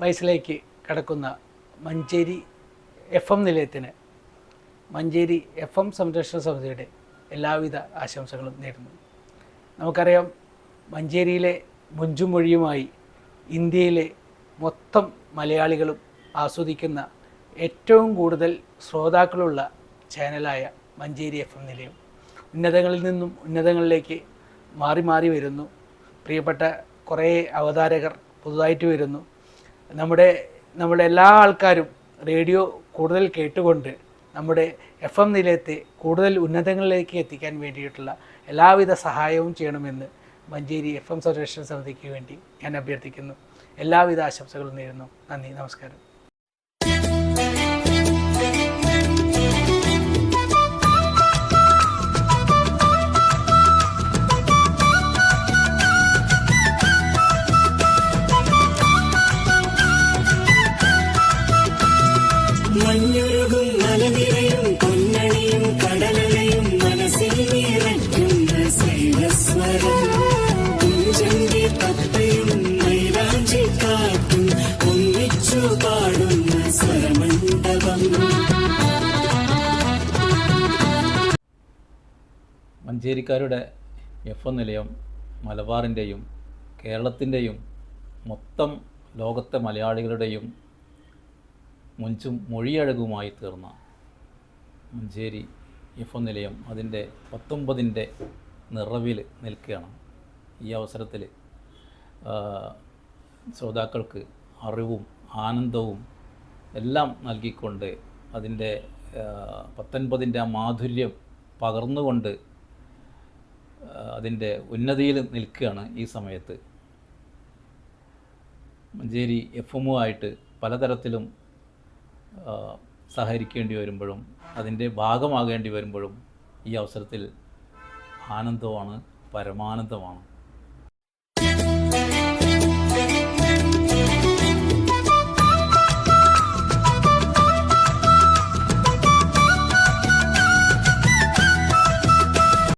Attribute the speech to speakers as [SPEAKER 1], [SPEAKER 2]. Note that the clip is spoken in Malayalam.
[SPEAKER 1] വയസ്സിലേക്ക് കടക്കുന്ന മഞ്ചേരി FM നിലയത്തിന് മഞ്ചേരി FM സംരക്ഷണ സമിതിയുടെ എല്ലാവിധ ആശംസകളും നേരുന്നു. നമുക്കറിയാം, മഞ്ചേരിയിലെ മുഞ്ചും മൊഴിയുമായി ഇന്ത്യയിലെ മൊത്തം മലയാളികളും ആസ്വദിക്കുന്ന ഏറ്റവും കൂടുതൽ ശ്രോതാക്കളുള്ള ചാനലായ മഞ്ചേരി FM നിലയം ഉന്നതങ്ങളിൽ നിന്നും ഉന്നതങ്ങളിലേക്ക് മാറി മാറി വരുന്നു. പ്രിയപ്പെട്ട കുറേ അവതാരകർ പുതുതായിട്ട് വരുന്നു. നമ്മുടെ എല്ലാ ആൾക്കാരും റേഡിയോ കൂടുതൽ കേട്ടുകൊണ്ട് നമ്മുടെ FM നിലയത്തെ കൂടുതൽ ഉന്നതങ്ങളിലേക്ക് എത്തിക്കാൻ വേണ്ടിയിട്ടുള്ള എല്ലാവിധ സഹായവും ചെയ്യണമെന്ന് മഞ്ചേരി FM സംരക്ഷണ സമിതിക്ക് വേണ്ടി ഞാൻ അഭ്യർത്ഥിക്കുന്നു. എല്ലാവിധ ആശംസകളും നേരുന്നു. നന്ദി, നമസ്കാരം.
[SPEAKER 2] മഞ്ഞുരുകും മലനിരയും പൊന്നണിയും കടലയും മനസ്സിൽ നിറയ്ക്കുന്ന സൈലസ്വരം കുഞ്ചന്റെ തത്തയും മൈലാഞ്ചി കാറ്റും ഒന്നിച്ചു പാടുന്ന സ്വരമണ്ഡപം.
[SPEAKER 3] മഞ്ചേരിക്കാരുടെ FM നിലയം മലബാറിൻ്റെയും കേരളത്തിൻ്റെയും മൊത്തം ലോകത്തെ മലയാളികളുടെയും മുഞ്ചും മൊഴിയഴകുമായി തീർന്ന മഞ്ചേരി FM നിലയം അതിൻ്റെ 19ൻ്റെ നിറവിൽ നിൽക്കുകയാണ്. ഈ അവസരത്തിൽ ശ്രോതാക്കൾക്ക് അറിവും ആനന്ദവും എല്ലാം നൽകിക്കൊണ്ട് അതിൻ്റെ 19ൻ്റെ ആ മാധുര്യം പകർന്നുകൊണ്ട് അതിൻ്റെ ഉന്നതിയിൽ നിൽക്കുകയാണ് ഈ സമയത്ത്. മഞ്ചേരി FM-ഉമായിട്ട് പലതരത്തിലും സഹകരിക്കേണ്ടി വരുമ്പോഴും അതിൻ്റെ ഭാഗമാകേണ്ടി വരുമ്പോഴും ഈ അവസരത്തിൽ ആനന്ദമാണ്, പരമാനന്ദമാണ്.